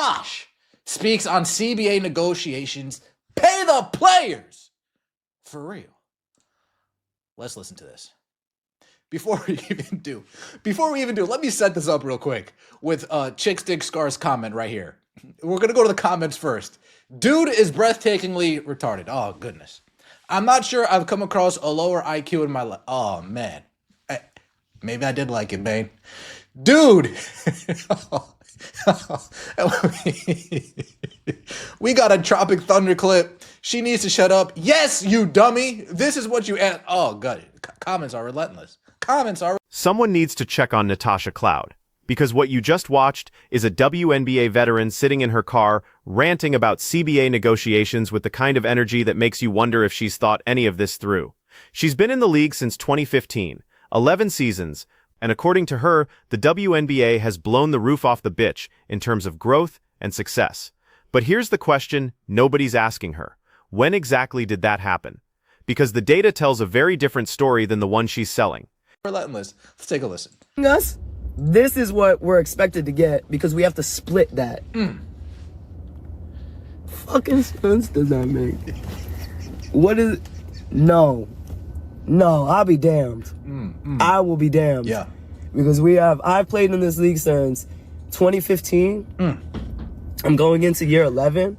Tosh speaks on CBA negotiations. Pay the players. For real. Let's listen to this. Before we even do, let me set this up real quick with Chick Stick Scar's comment right here. We're going to go to the comments first. Dude is breathtakingly retarded. Oh, goodness. I'm not sure I've come across a lower IQ in my life. Oh, man. Maybe I did like it, man. Dude. We got a Tropic Thunder clip. She needs to shut up. Yes, you dummy. This is what you add. Oh, God. Comments are relentless. Someone needs to check on Natasha Cloud, because what you just watched is a WNBA veteran sitting in her car ranting about CBA negotiations with the kind of energy that makes you wonder if she's thought any of this through. She's been in the league since 2015, 11 seasons, and according to her, the WNBA has blown the roof off the bitch in terms of growth and success. But here's the question nobody's asking her. When exactly did that happen? Because the data tells a very different story than the one she's selling. Relentless. Let's take a listen. Us, this is what we're expected to get because we have to split that. Fucking sense does that make? What is? No, I'll be damned. I will be damned. Yeah. Because I've played in this league since 2015. I'm going into year 11.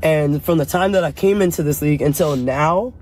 And from the time that I came into this league until now,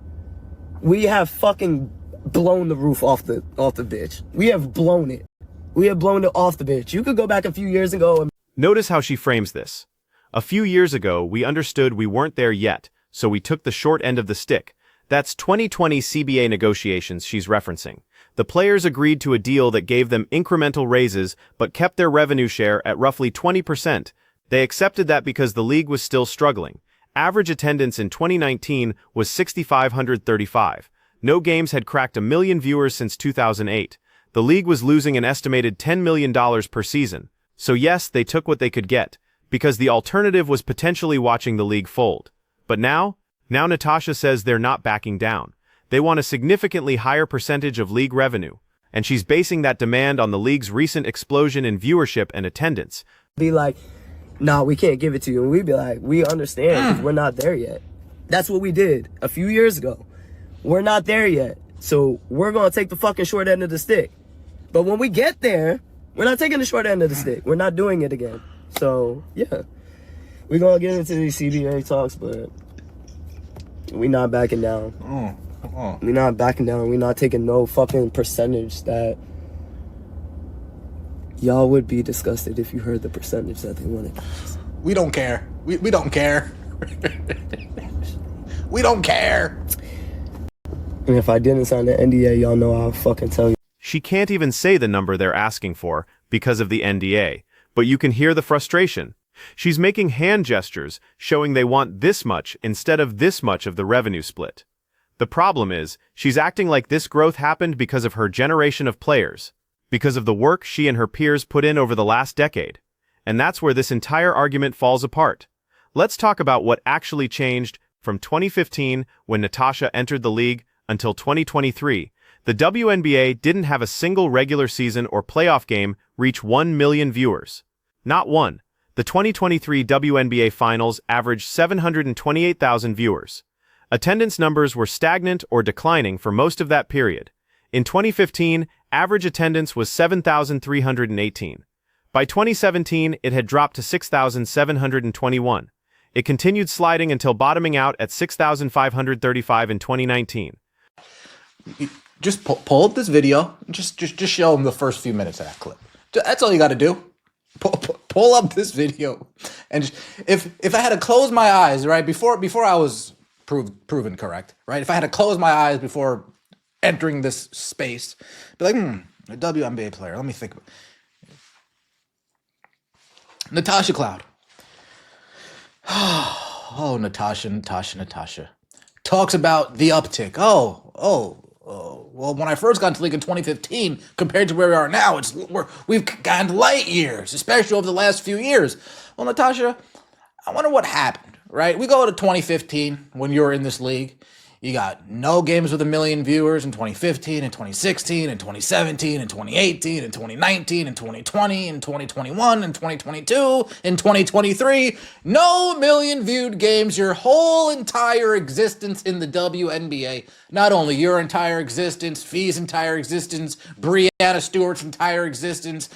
we have fucking blown the roof off the bitch. We have blown it. We have blown it off the bitch. You could go back a few years ago and... Notice how she frames this. A few years ago, we understood we weren't there yet, so we took the short end of the stick. That's 2020 CBA negotiations she's referencing. The players agreed to a deal that gave them incremental raises but kept their revenue share at roughly 20%. They accepted that because the league was still struggling. Average attendance in 2019 was 6,535. No games had cracked 1 million viewers since 2008. The league was losing an estimated $10 million per season. So yes, they took what they could get, because the alternative was potentially watching the league fold. But now Natasha says they're not backing down. They want a significantly higher percentage of league revenue, and she's basing that demand on the league's recent explosion in viewership and attendance. Be like, nah, we can't give it to you. And we'd be like, we understand because we're not there yet. That's what we did a few years ago. We're not there yet. So we're going to take the fucking short end of the stick. But when we get there, we're not taking the short end of the stick. We're not doing it again. So, yeah. We're going to get into these CBA talks, but we not backing down. We not backing down. We not taking no fucking percentage that... Y'all would be disgusted if you heard the percentage that they wanted. We don't care. We don't care. We don't care. And if I didn't sign the NDA, y'all know I'll fucking tell you. She can't even say the number they're asking for because of the NDA, but you can hear the frustration. She's making hand gestures showing they want this much instead of this much of the revenue split. The problem is, she's acting like this growth happened because of her generation of players, because of the work she and her peers put in over the last decade. And that's where this entire argument falls apart. Let's talk about what actually changed from 2015, when Natasha entered the league, until 2023. The WNBA didn't have a single regular season or playoff game reach 1 million viewers. Not one. The 2023 WNBA Finals averaged 728,000 viewers. Attendance numbers were stagnant or declining for most of that period. In 2015, average attendance was 7,318. By 2017, it had dropped to 6,721. It continued sliding until bottoming out at 6,535 in 2019. Just pull up this video. Just show them the first few minutes of that clip. That's all you got to do. Pull up this video, and if I had to close my eyes right before I was proven correct, right? If I had to close my eyes before entering this space, be like, a WNBA player. Let me think. Natasha Cloud. Oh, Natasha. Talks about the uptick. Well, when I first got into the league in 2015, compared to where we are now, we've gone light years, especially over the last few years. Well, Natasha, I wonder what happened, right? We go to 2015 when you were in this league. You got no games with 1 million viewers in 2015 and 2016 and 2017 and 2018 and 2019 and 2020 and 2021 and 2022 and 2023. No million viewed games your whole entire existence in the WNBA. Not only your entire existence, Fee's entire existence, Breanna Stewart's entire existence.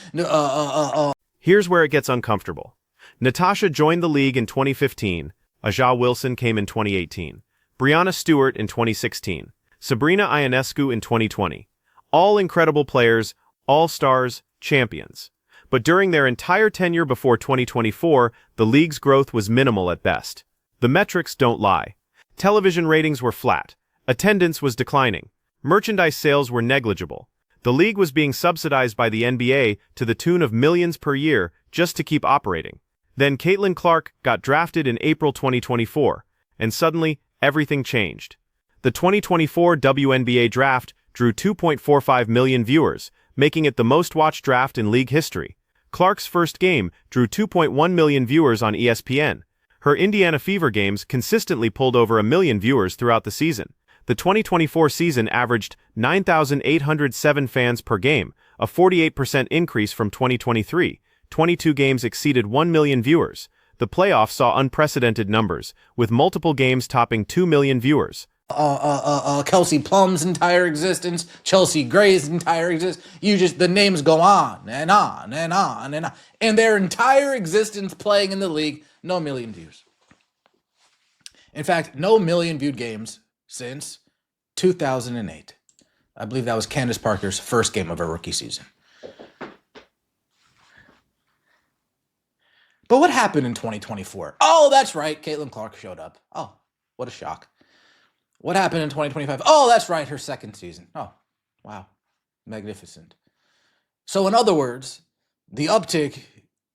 Here's where it gets uncomfortable. Natasha joined the league in 2015. Aja Wilson came in 2018. Breanna Stewart in 2016, Sabrina Ionescu in 2020. All incredible players, all-stars, champions. But during their entire tenure before 2024, the league's growth was minimal at best. The metrics don't lie. Television ratings were flat. Attendance was declining. Merchandise sales were negligible. The league was being subsidized by the NBA to the tune of millions per year just to keep operating. Then Caitlin Clark got drafted in April 2024, and suddenly, everything changed. The 2024 WNBA draft drew 2.45 million viewers, making it the most-watched draft in league history. Clark's first game drew 2.1 million viewers on ESPN. Her Indiana Fever games consistently pulled over 1 million viewers throughout the season. The 2024 season averaged 9,807 fans per game, a 48% increase from 2023. 22 games exceeded 1 million viewers. The playoffs saw unprecedented numbers, with multiple games topping 2 million viewers. Kelsey Plum's entire existence, Chelsea Gray's entire existence. The names go on and on and on and on. And their entire existence playing in the league, no million views. In fact, no million viewed games since 2008. I believe that was Candace Parker's first game of her rookie season. But what happened in 2024? Oh, that's right. Caitlin Clark showed up. Oh, what a shock. What happened in 2025? Oh, that's right. Her second season. Oh, wow. Magnificent. So in other words, the uptick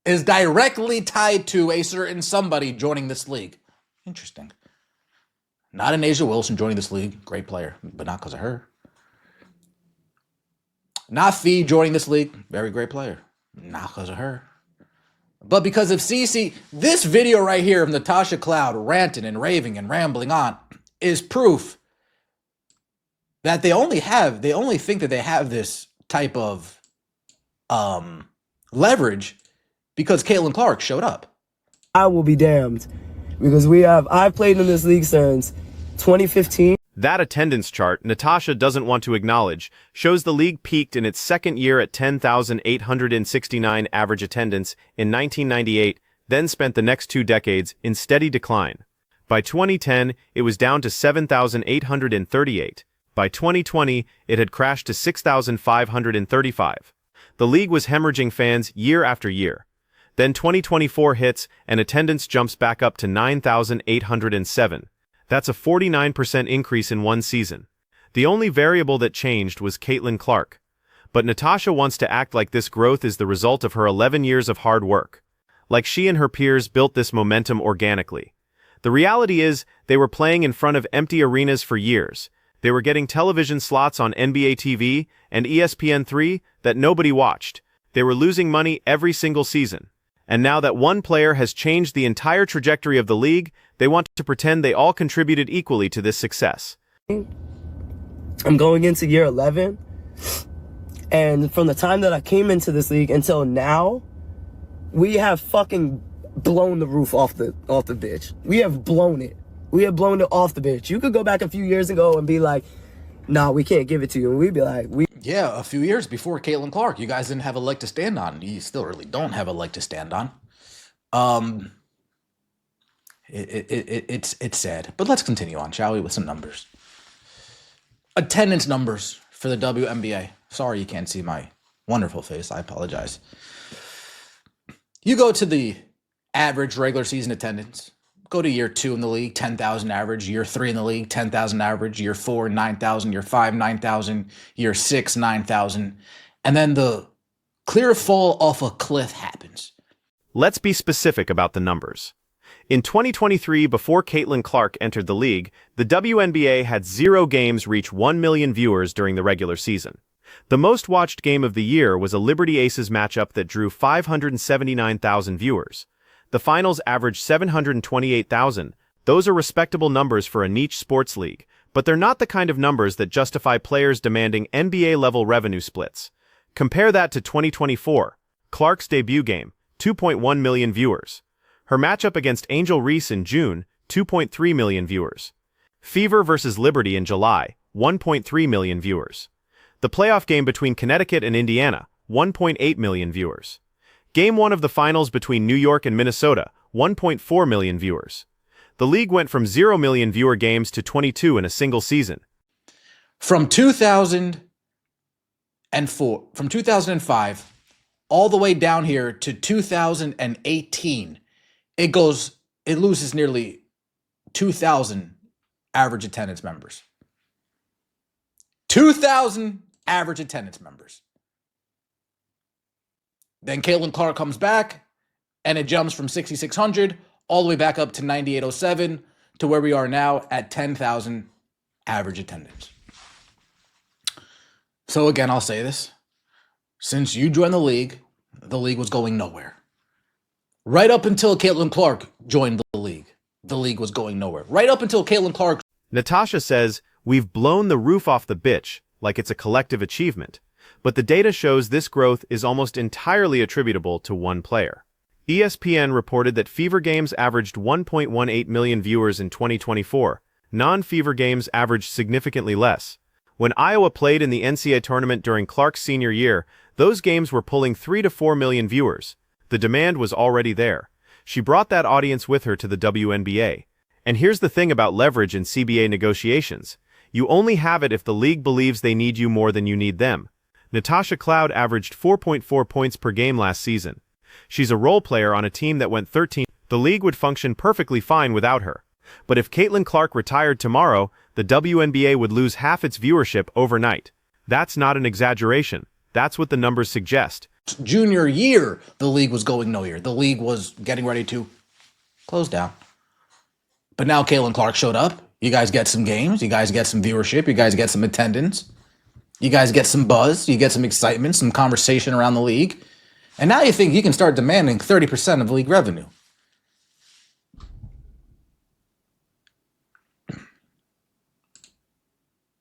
is directly tied to a certain somebody joining this league. Interesting. Not an Asia Wilson joining this league. Great player, but not because of her. Not Fee joining this league. Very great player. Not because of her. But because of Cece, this video right here of Natasha Cloud ranting and raving and rambling on is proof that they only think that they have this type of leverage because Caitlin Clark showed up. I will be damned, because I've played in this league since 2015. That attendance chart Natasha doesn't want to acknowledge shows the league peaked in its second year at 10,869 average attendance in 1998, then spent the next 2 decades in steady decline. By 2010, it was down to 7,838. By 2020, it had crashed to 6,535. The league was hemorrhaging fans year after year. Then 2024 hits and attendance jumps back up to 9,807. That's a 49% increase in one season. The only variable that changed was Caitlin Clark. But Natasha wants to act like this growth is the result of her 11 years of hard work. Like she and her peers built this momentum organically. The reality is, they were playing in front of empty arenas for years. They were getting television slots on NBA TV and ESPN3 that nobody watched. They were losing money every single season. And now that one player has changed the entire trajectory of the league, they want to pretend they all contributed equally to this success. I'm going into year 11, and from the time that I came into this league until now, we have fucking blown the roof off the bitch. We have blown it. We have blown it off the bitch. You could go back a few years ago and be like, nah, we can't give it to you. And we'd be like, Yeah, a few years before Caitlin Clark, you guys didn't have a leg to stand on. You still really don't have a leg to stand on. It's sad. But let's continue on, shall we, with some numbers. Attendance numbers for the WNBA. Sorry you can't see my wonderful face. I apologize. You go to the average regular season attendance. Go to year 2 in the league, 10,000 average. Year 3 in the league, 10,000 average. Year 4, 9,000. Year 5, 9,000. Year 6, 9,000. And then the clear fall off a cliff happens. Let's be specific about the numbers. In 2023, before Caitlin Clark entered the league, the WNBA had 0 games reach 1 million viewers during the regular season. The most watched game of the year was a Liberty Aces matchup that drew 579,000 viewers. The finals averaged 728,000. Those are respectable numbers for a niche sports league, But they're not the kind of numbers that justify players demanding NBA-level revenue splits. Compare that to 2024, Clark's debut game, 2.1 million viewers. Her matchup against Angel Reese in June, 2.3 million viewers. Fever vs. Liberty in July, 1.3 million viewers. The playoff game between Connecticut and Indiana, 1.8 million viewers. Game 1 of the finals between New York and Minnesota, 1.4 million viewers. The league went from 0 million viewer games to 22 in a single season. From 2005 all the way down here to 2018, it loses nearly 2,000 average attendance members. 2,000 average attendance members. Then Caitlin Clark comes back, and it jumps from 6,600 all the way back up to 9,807 to where we are now at 10,000 average attendance. So again, I'll say this. Since you joined the league was going nowhere. Right up until Caitlin Clark joined the league was going nowhere. Right up until Caitlin Clark. Natasha says, "We've blown the roof off the bitch," like it's a collective achievement. But the data shows this growth is almost entirely attributable to one player. ESPN reported that Fever games averaged 1.18 million viewers in 2024. Non-Fever games averaged significantly less. When Iowa played in the NCAA tournament during Clark's senior year, those games were pulling 3 to 4 million viewers. The demand was already there. She brought that audience with her to the WNBA. And here's the thing about leverage in CBA negotiations. You only have it if the league believes they need you more than you need them. Natasha Cloud averaged 4.4 points per game last season. She's a role player on a team that went 13. The league would function perfectly fine without her. But if Caitlin Clark retired tomorrow, the WNBA would lose half its viewership overnight. That's not an exaggeration. That's what the numbers suggest. Junior year, the league was going nowhere. The league was getting ready to close down. But now Caitlin Clark showed up. You guys get some games. You guys get some viewership. You guys get some attendance. You guys get some buzz. You get some excitement, some conversation around the league. And now you think you can start demanding 30% of league revenue.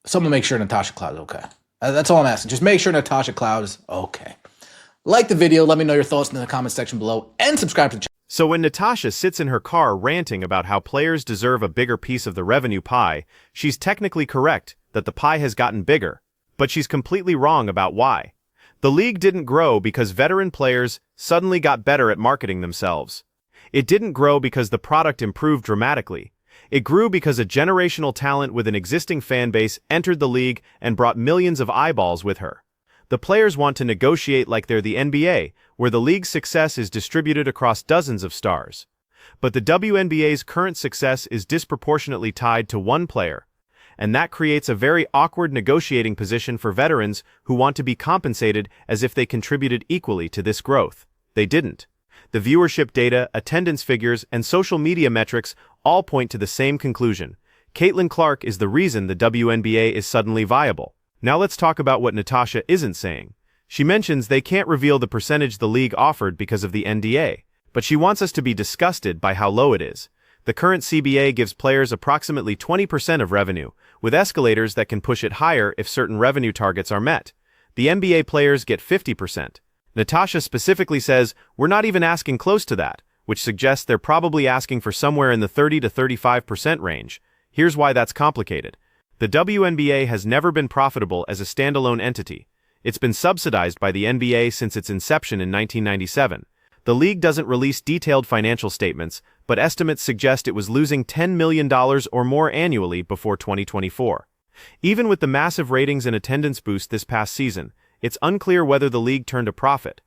Someone make sure Natasha Cloud is okay. That's all I'm asking. Just make sure Natasha Cloud is okay. Like the video. Let me know your thoughts in the comment section below. And subscribe to the channel. So when Natasha sits in her car ranting about how players deserve a bigger piece of the revenue pie, she's technically correct that the pie has gotten bigger. But she's completely wrong about why. The league didn't grow because veteran players suddenly got better at marketing themselves. It didn't grow because the product improved dramatically. It grew because a generational talent with an existing fan base entered the league and brought millions of eyeballs with her. The players want to negotiate like they're the NBA, where the league's success is distributed across dozens of stars. But the WNBA's current success is disproportionately tied to one player. And that creates a very awkward negotiating position for veterans who want to be compensated as if they contributed equally to this growth. They didn't. The viewership data, attendance figures, and social media metrics all point to the same conclusion. Caitlin Clark is the reason the WNBA is suddenly viable. Now let's talk about what Natasha isn't saying. She mentions they can't reveal the percentage the league offered because of the NDA, but she wants us to be disgusted by how low it is. The current CBA gives players approximately 20% of revenue, with escalators that can push it higher if certain revenue targets are met. The NBA players get 50%. Natasha specifically says, "We're not even asking close to that," which suggests they're probably asking for somewhere in the 30 to 35% range. Here's why that's complicated. The WNBA has never been profitable as a standalone entity. It's been subsidized by the NBA since its inception in 1997. The league doesn't release detailed financial statements, but estimates suggest it was losing $10 million or more annually before 2024. Even with the massive ratings and attendance boost this past season, it's unclear whether the league turned a profit.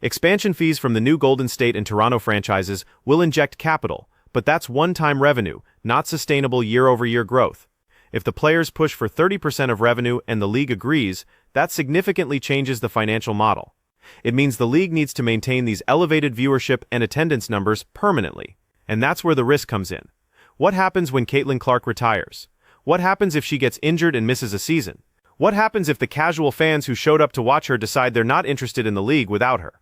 Expansion fees from the new Golden State and Toronto franchises will inject capital, but that's one-time revenue, not sustainable year-over-year growth. If the players push for 30% of revenue and the league agrees, that significantly changes the financial model. It means the league needs to maintain these elevated viewership and attendance numbers permanently. And that's where the risk comes in. What happens when Caitlin Clark retires? What happens if she gets injured and misses a season? What happens if the casual fans who showed up to watch her decide they're not interested in the league without her?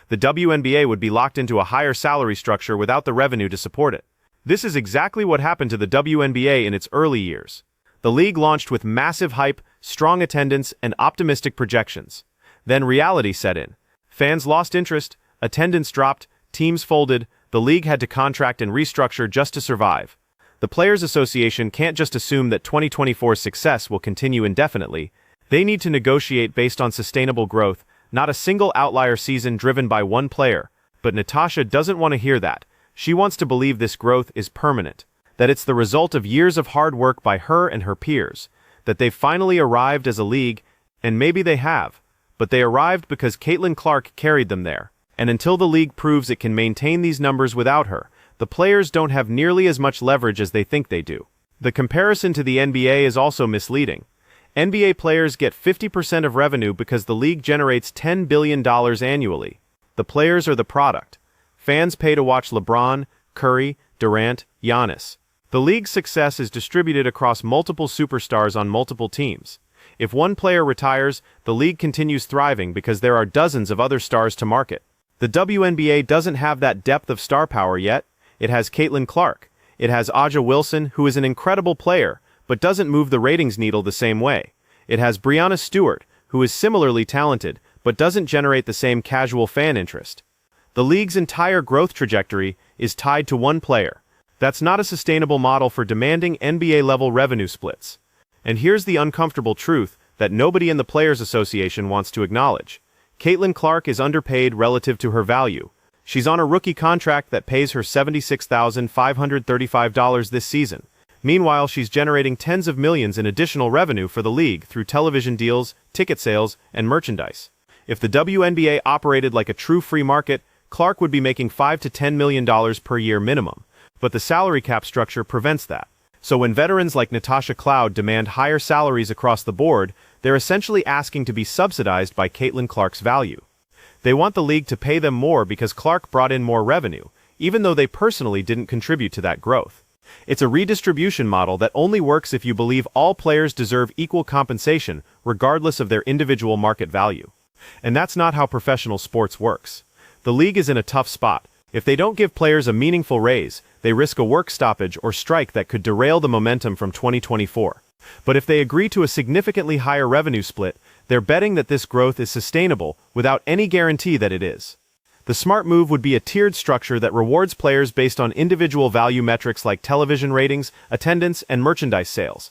The WNBA would be locked into a higher salary structure without the revenue to support it. This is exactly what happened to the WNBA in its early years. The league launched with massive hype, strong attendance, and optimistic projections. Then reality set in. Fans lost interest, attendance dropped, teams folded, the league had to contract and restructure just to survive. The Players Association can't just assume that 2024's success will continue indefinitely. They need to negotiate based on sustainable growth, not a single outlier season driven by one player. But Natasha doesn't want to hear that. She wants to believe this growth is permanent, that it's the result of years of hard work by her and her peers, that they've finally arrived as a league, and maybe they have, but they arrived because Caitlin Clark carried them there. And until the league proves it can maintain these numbers without her, the players don't have nearly as much leverage as they think they do. The comparison to the NBA is also misleading. NBA players get 50% of revenue because the league generates $10 billion annually. The players are the product. Fans pay to watch LeBron, Curry, Durant, Giannis. The league's success is distributed across multiple superstars on multiple teams. If one player retires, the league continues thriving because there are dozens of other stars to market. The WNBA doesn't have that depth of star power yet. It has Caitlin Clark. It has Aja Wilson, who is an incredible player, but doesn't move the ratings needle the same way. It has Breanna Stewart, who is similarly talented, but doesn't generate the same casual fan interest. The league's entire growth trajectory is tied to one player. That's not a sustainable model for demanding NBA-level revenue splits. And here's the uncomfortable truth that nobody in the Players Association wants to acknowledge. Caitlin Clark is underpaid relative to her value. She's on a rookie contract that pays her $76,535 this season. Meanwhile, she's generating tens of millions in additional revenue for the league through television deals, ticket sales, and merchandise. If the WNBA operated like a true free market, Clark would be making $5 to $10 million per year minimum. But the salary cap structure prevents that. So when veterans like Natasha Cloud demand higher salaries across the board, they're essentially asking to be subsidized by Caitlin Clark's value. They want the league to pay them more because Clark brought in more revenue, even though they personally didn't contribute to that growth. It's a redistribution model that only works if you believe all players deserve equal compensation, regardless of their individual market value. And that's not how professional sports works. The league is in a tough spot. If they don't give players a meaningful raise, they risk a work stoppage or strike that could derail the momentum from 2024. But if they agree to a significantly higher revenue split, they're betting that this growth is sustainable without any guarantee that it is. The smart move would be a tiered structure that rewards players based on individual value metrics like television ratings, attendance, and merchandise sales.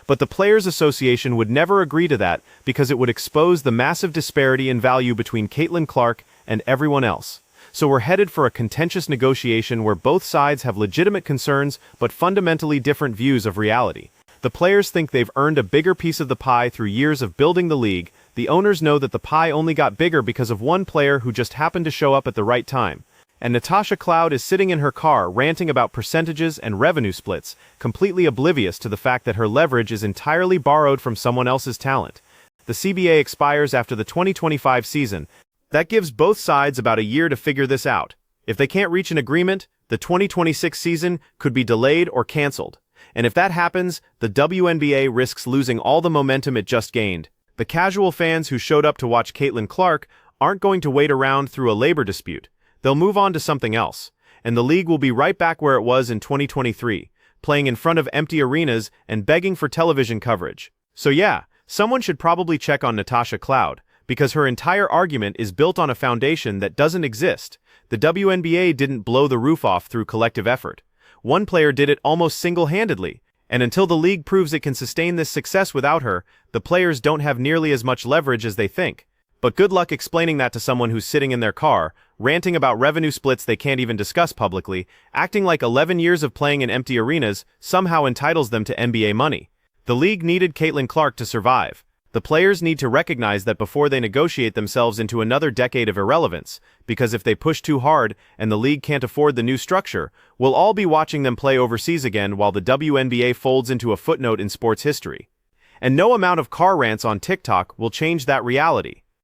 But the Players Association would never agree to that because it would expose the massive disparity in value between Caitlin Clark and everyone else. So we're headed for a contentious negotiation where both sides have legitimate concerns but fundamentally different views of reality. The players think they've earned a bigger piece of the pie through years of building the league. The owners know that the pie only got bigger because of one player who just happened to show up at the right time. And Natasha Cloud is sitting in her car ranting about percentages and revenue splits, completely oblivious to the fact that her leverage is entirely borrowed from someone else's talent. The CBA expires after the 2025 season. That gives both sides about a year to figure this out. If they can't reach an agreement, the 2026 season could be delayed or canceled. And if that happens, the WNBA risks losing all the momentum it just gained. The casual fans who showed up to watch Caitlin Clark aren't going to wait around through a labor dispute. They'll move on to something else. And the league will be right back where it was in 2023, playing in front of empty arenas and begging for television coverage. So yeah, someone should probably check on Natasha Cloud, because her entire argument is built on a foundation that doesn't exist. The WNBA didn't blow the roof off through collective effort. One player did it almost single-handedly, and until the league proves it can sustain this success without her, the players don't have nearly as much leverage as they think. But good luck explaining that to someone who's sitting in their car, ranting about revenue splits they can't even discuss publicly, acting like 11 years of playing in empty arenas somehow entitles them to NBA money. The league needed Caitlin Clark to survive. The players need to recognize that before they negotiate themselves into another decade of irrelevance, because if they push too hard and the league can't afford the new structure, we'll all be watching them play overseas again while the WNBA folds into a footnote in sports history. And no amount of car rants on TikTok will change that reality.